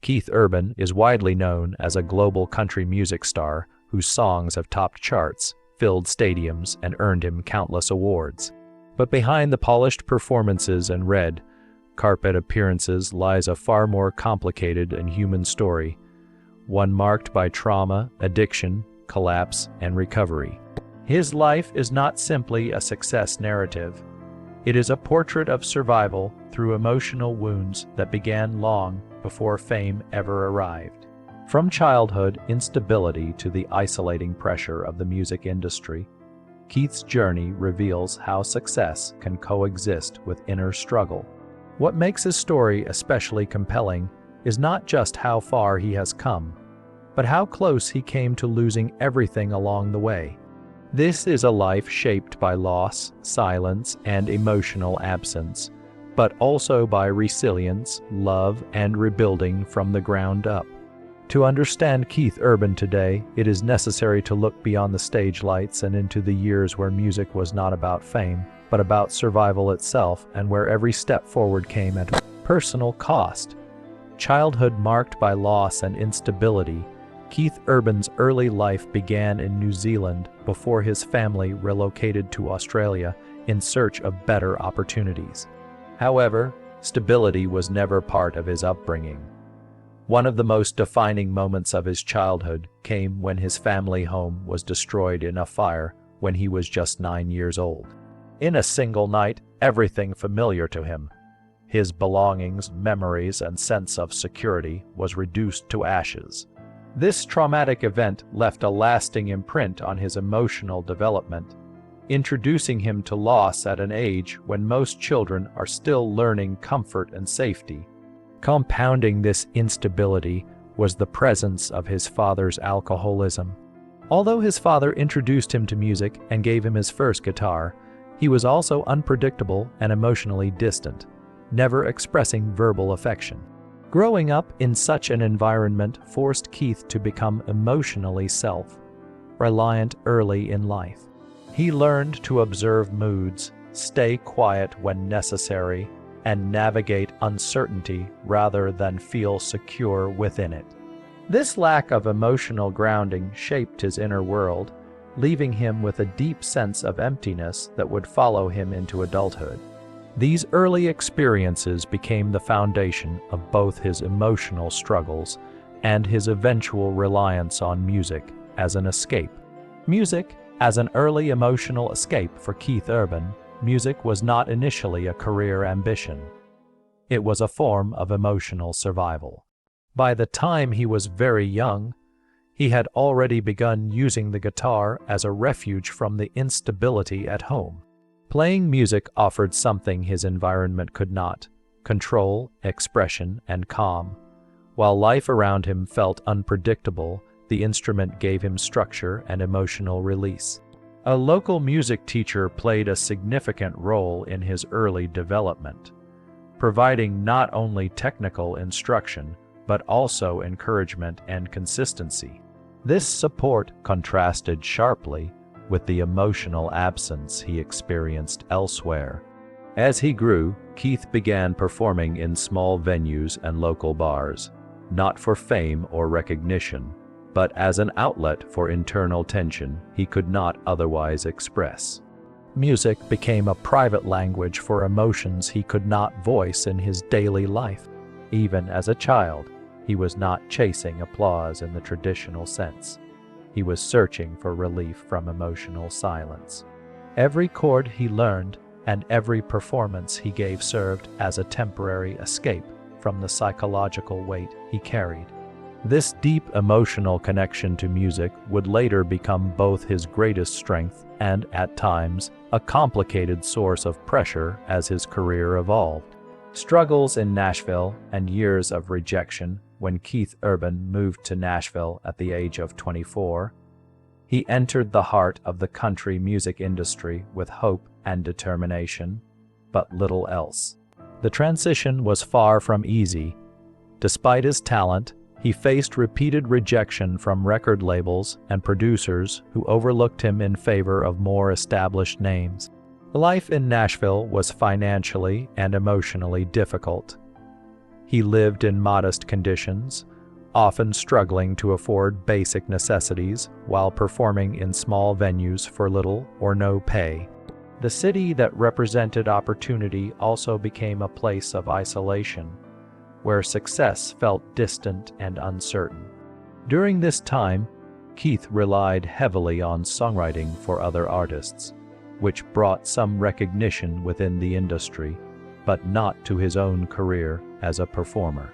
Keith Urban is widely known as a global country music star whose songs have topped charts, filled stadiums, and earned him countless awards. But behind the polished performances and red carpet appearances lies a far more complicated and human story, one marked by trauma, addiction, collapse, and recovery. His life is not simply a success narrative. It is a portrait of survival through emotional wounds that began long before fame ever arrived. From childhood instability to the isolating pressure of the music industry, Keith's journey reveals how success can coexist with inner struggle. What makes his story especially compelling is not just how far he has come, but how close he came to losing everything along the way. This is a life shaped by loss, silence, and emotional absence, but also by resilience, love, and rebuilding from the ground up. To understand Keith Urban today, it is necessary to look beyond the stage lights and into the years where music was not about fame, but about survival itself, and where every step forward came at personal cost. Childhood marked by loss and instability, Keith Urban's early life began in New Zealand before his family relocated to Australia in search of better opportunities. However, stability was never part of his upbringing. One of the most defining moments of his childhood came when his family home was destroyed in a fire when he was just 9 years old. In a single night, everything familiar to him, his belongings, memories, and sense of security, was reduced to ashes. This traumatic event left a lasting imprint on his emotional development, introducing him to loss at an age when most children are still learning comfort and safety. Compounding this instability was the presence of his father's alcoholism. Although his father introduced him to music and gave him his first guitar, he was also unpredictable and emotionally distant, never expressing verbal affection. Growing up in such an environment forced Keith to become emotionally self-reliant early in life. He learned to observe moods, stay quiet when necessary, and navigate uncertainty rather than feel secure within it. This lack of emotional grounding shaped his inner world, leaving him with a deep sense of emptiness that would follow him into adulthood. These early experiences became the foundation of both his emotional struggles and his eventual reliance on music as an escape. Music as an early emotional escape for Keith Urban, music was not initially a career ambition. It was a form of emotional survival. By the time he was very young, he had already begun using the guitar as a refuge from the instability at home. Playing music offered something his environment could not: control, expression, and calm. While life around him felt unpredictable, the instrument gave him structure and emotional release. A local music teacher played a significant role in his early development, providing not only technical instruction, but also encouragement and consistency. This support contrasted sharply with the emotional absence he experienced elsewhere. As he grew, Keith began performing in small venues and local bars, not for fame or recognition, but as an outlet for internal tension he could not otherwise express. Music became a private language for emotions he could not voice in his daily life. Even as a child, he was not chasing applause in the traditional sense. He was searching for relief from emotional silence. Every chord he learned and every performance he gave served as a temporary escape from the psychological weight he carried. This deep emotional connection to music would later become both his greatest strength and, at times, a complicated source of pressure as his career evolved. Struggles in Nashville and years of rejection. When Keith Urban moved to Nashville at the age of 24, he entered the heart of the country music industry with hope and determination, but little else. The transition was far from easy. Despite his talent, he faced repeated rejection from record labels and producers who overlooked him in favor of more established names. Life in Nashville was financially and emotionally difficult. He lived in modest conditions, often struggling to afford basic necessities while performing in small venues for little or no pay. The city that represented opportunity also became a place of isolation, where success felt distant and uncertain. During this time, Keith relied heavily on songwriting for other artists, which brought some recognition within the industry, but not to his own career as a performer.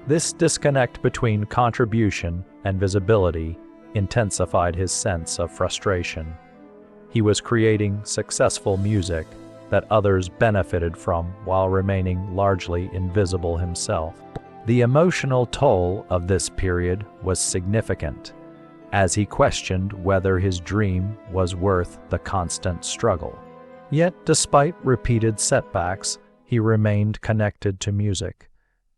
This disconnect between contribution and visibility intensified his sense of frustration. He was creating successful music that others benefited from while remaining largely invisible himself. The emotional toll of this period was significant, as he questioned whether his dream was worth the constant struggle. Yet, despite repeated setbacks, he remained connected to music.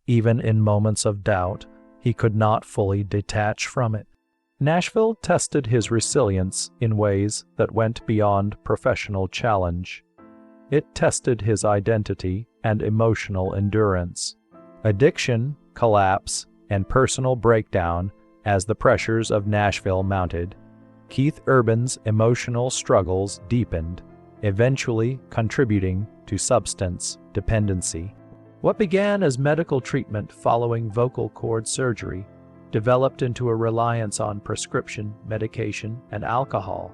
Even in moments of doubt, he could not fully detach from it. Nashville tested his resilience in ways that went beyond professional challenge. It tested his identity and emotional endurance. Addiction, collapse, and personal breakdown as the pressures of Nashville mounted. Keith Urban's emotional struggles deepened, eventually contributing to substance dependency. What began as medical treatment following vocal cord surgery developed into a reliance on prescription medication and alcohol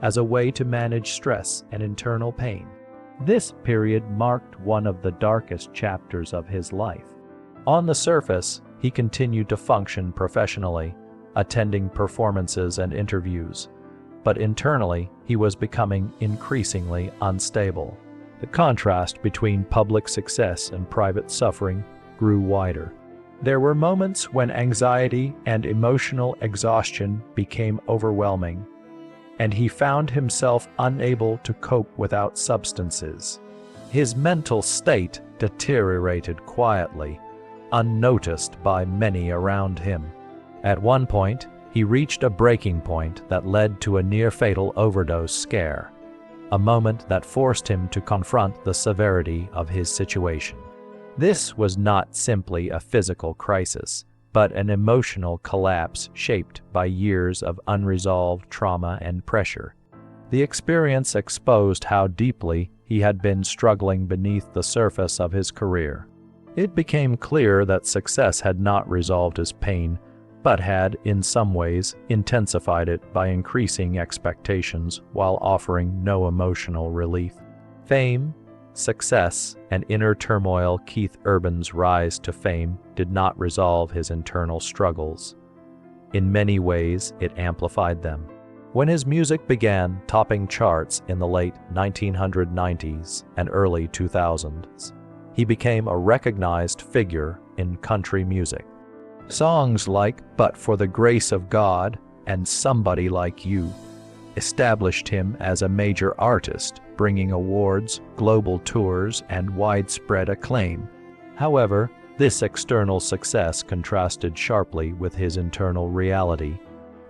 as a way to manage stress and internal pain. This period marked one of the darkest chapters of his life. On the surface, he continued to function professionally, attending performances and interviews, but internally he was becoming increasingly unstable. The contrast between public success and private suffering grew wider. There were moments when anxiety and emotional exhaustion became overwhelming, and he found himself unable to cope without substances. His mental state deteriorated quietly, unnoticed by many around him. At one point, he reached a breaking point that led to a near-fatal overdose scare, a moment that forced him to confront the severity of his situation. This was not simply a physical crisis, but an emotional collapse shaped by years of unresolved trauma and pressure. The experience exposed how deeply he had been struggling beneath the surface of his career. It became clear that success had not resolved his pain, but had, in some ways, intensified it by increasing expectations while offering no emotional relief. Fame, success, and inner turmoil. Keith Urban's rise to fame did not resolve his internal struggles. In many ways, it amplified them. When his music began topping charts in the late 1990s and early 2000s, he became a recognized figure in country music. Songs like "But for the Grace of God" and "Somebody Like You" established him as a major artist, bringing awards, global tours, and widespread acclaim. However, this external success contrasted sharply with his internal reality.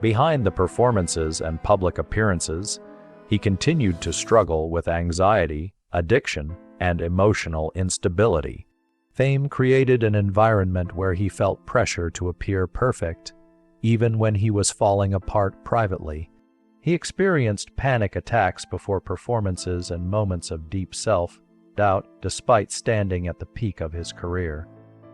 Behind the performances and public appearances, he continued to struggle with anxiety, addiction, and emotional instability. Fame created an environment where he felt pressure to appear perfect, even when he was falling apart privately. He experienced panic attacks before performances and moments of deep self-doubt despite standing at the peak of his career.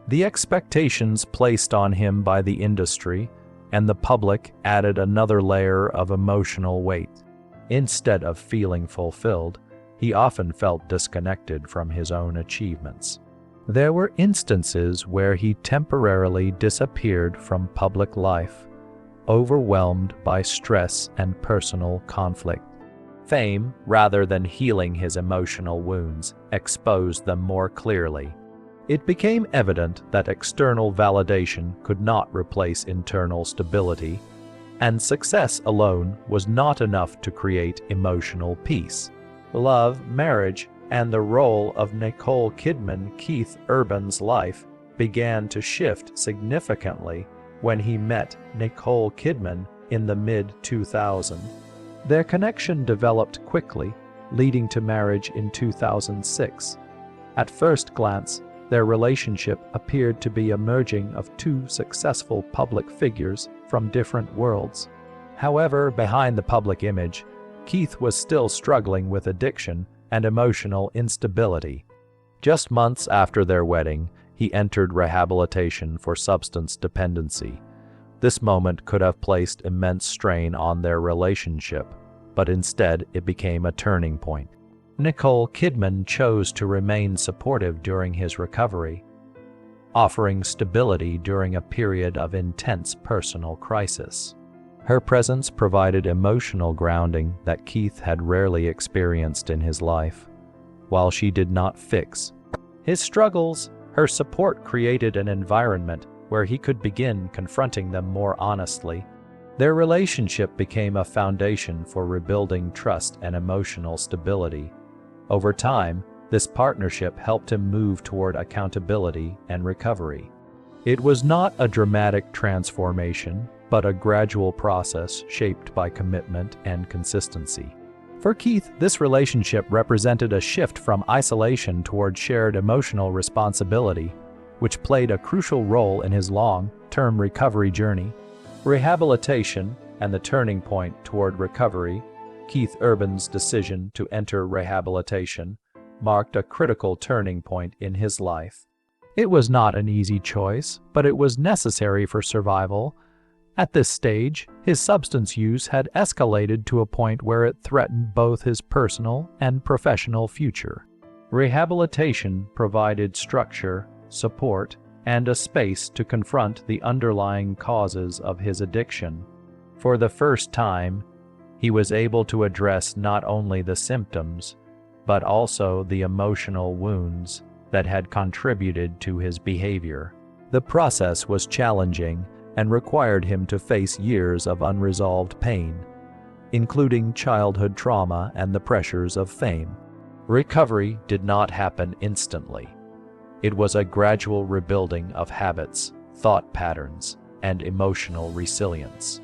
The expectations placed on him by the industry and the public added another layer of emotional weight. Instead of feeling fulfilled, he often felt disconnected from his own achievements. There were instances where he temporarily disappeared from public life, overwhelmed by stress and personal conflict. Fame, rather than healing his emotional wounds, exposed them more clearly. It became evident that external validation could not replace internal stability, and success alone was not enough to create emotional peace. Love, marriage, and the role of Nicole Kidman. Keith Urban's life began to shift significantly when he met Nicole Kidman in the mid-2000s. Their connection developed quickly, leading to marriage in 2006. At first glance, their relationship appeared to be a merging of two successful public figures from different worlds. However, behind the public image, Keith was still struggling with addiction and emotional instability. Just months after their wedding, he entered rehabilitation for substance dependency. This moment could have placed immense strain on their relationship, but instead it became a turning point. Nicole Kidman chose to remain supportive during his recovery, offering stability during a period of intense personal crisis. Her presence provided emotional grounding that Keith had rarely experienced in his life. While she did not fix his struggles, her support created an environment where he could begin confronting them more honestly. Their relationship became a foundation for rebuilding trust and emotional stability. Over time, this partnership helped him move toward accountability and recovery. It was not a dramatic transformation, but a gradual process shaped by commitment and consistency. For Keith, this relationship represented a shift from isolation toward shared emotional responsibility, which played a crucial role in his long-term recovery journey. Rehabilitation and the turning point toward recovery, Keith Urban's decision to enter rehabilitation, marked a critical turning point in his life. It was not an easy choice, but it was necessary for survival. At this stage, his substance use had escalated to a point where it threatened both his personal and professional future. Rehabilitation provided structure, support, and a space to confront the underlying causes of his addiction. For the first time, he was able to address not only the symptoms, but also the emotional wounds that had contributed to his behavior. The process was challenging and required him to face years of unresolved pain, including childhood trauma and the pressures of fame. Recovery did not happen instantly. It was a gradual rebuilding of habits, thought patterns, and emotional resilience.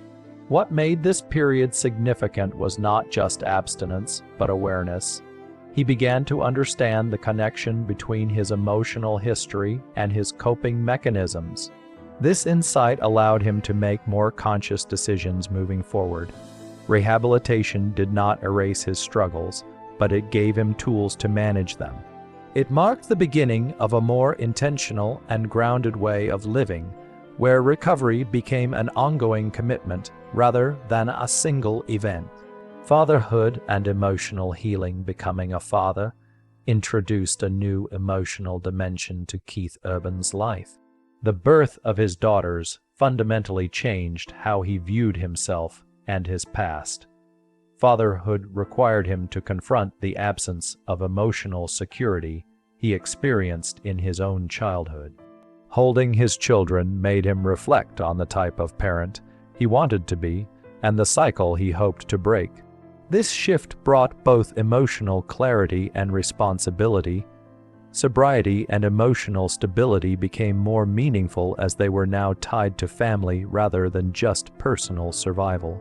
What made this period significant was not just abstinence, but awareness. He began to understand the connection between his emotional history and his coping mechanisms. This insight allowed him to make more conscious decisions moving forward. Rehabilitation did not erase his struggles, but it gave him tools to manage them. It marked the beginning of a more intentional and grounded way of living, where recovery became an ongoing commitment rather than a single event. Fatherhood and emotional healing. Becoming a father introduced a new emotional dimension to Keith Urban's life. The birth of his daughters fundamentally changed how he viewed himself and his past. Fatherhood required him to confront the absence of emotional security he experienced in his own childhood. Holding his children made him reflect on the type of parent he wanted to be and the cycle he hoped to break. This shift brought both emotional clarity and responsibility. Sobriety and emotional stability became more meaningful as they were now tied to family rather than just personal survival.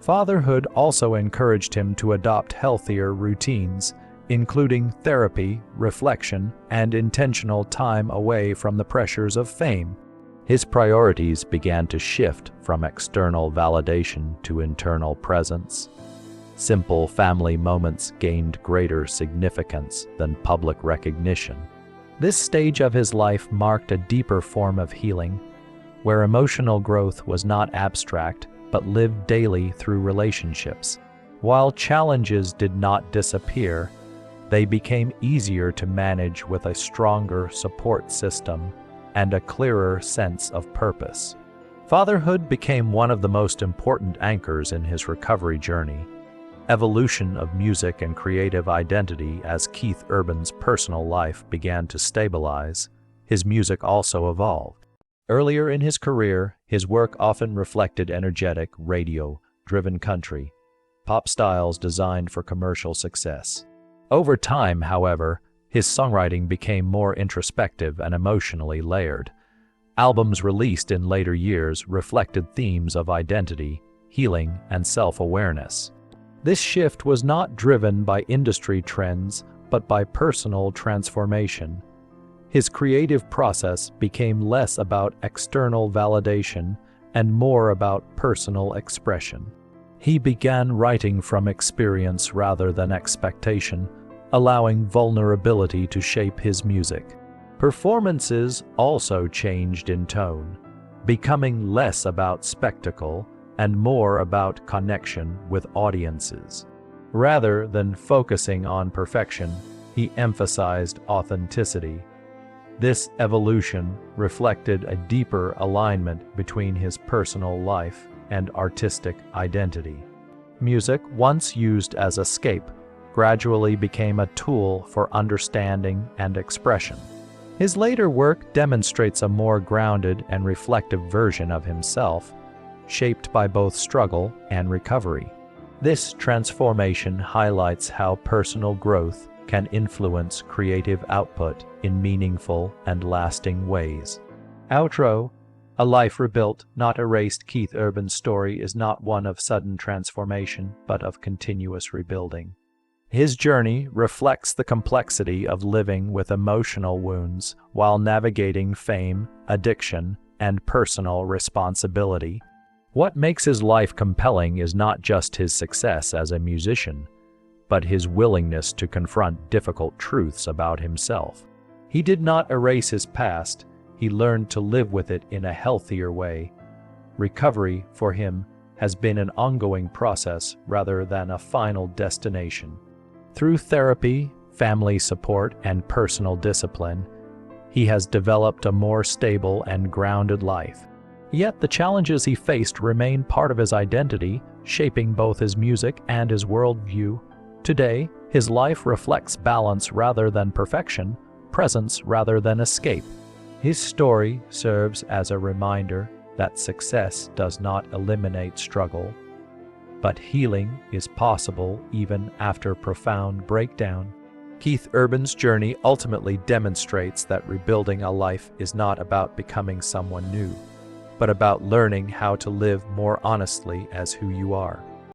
Fatherhood also encouraged him to adopt healthier routines, including therapy, reflection, and intentional time away from the pressures of fame. His priorities began to shift from external validation to internal presence. Simple family moments gained greater significance than public recognition. This stage of his life marked a deeper form of healing, where emotional growth was not abstract but lived daily through relationships. While challenges did not disappear, they became easier to manage with a stronger support system and a clearer sense of purpose. Fatherhood became one of the most important anchors in his recovery journey. Evolution of music and creative identity. As Keith Urban's personal life began to stabilize, his music also evolved. Earlier in his career, his work often reflected energetic, radio-driven country, pop styles designed for commercial success. Over time, however, his songwriting became more introspective and emotionally layered. Albums released in later years reflected themes of identity, healing, and self-awareness. This shift was not driven by industry trends, but by personal transformation. His creative process became less about external validation and more about personal expression. He began writing from experience rather than expectation, allowing vulnerability to shape his music. Performances also changed in tone, becoming less about spectacle and more about connection with audiences. Rather than focusing on perfection, he emphasized authenticity. This evolution reflected a deeper alignment between his personal life and artistic identity. Music, once used as escape, gradually became a tool for understanding and expression. His later work demonstrates a more grounded and reflective version of himself, shaped by both struggle and recovery. This transformation highlights how personal growth can influence creative output in meaningful and lasting ways. Outro: A Life Rebuilt, Not Erased. Keith Urban's story is not one of sudden transformation, but of continuous rebuilding. His journey reflects the complexity of living with emotional wounds while navigating fame, addiction, and personal responsibility. What makes his life compelling is not just his success as a musician, but his willingness to confront difficult truths about himself. He did not erase his past, he learned to live with it in a healthier way. Recovery, for him, has been an ongoing process rather than a final destination. Through therapy, family support, and personal discipline, he has developed a more stable and grounded life. Yet the challenges he faced remain part of his identity, shaping both his music and his worldview. Today, his life reflects balance rather than perfection, presence rather than escape. His story serves as a reminder that success does not eliminate struggle, but healing is possible even after profound breakdown. Keith Urban's journey ultimately demonstrates that rebuilding a life is not about becoming someone new, but about learning how to live more honestly as who you are.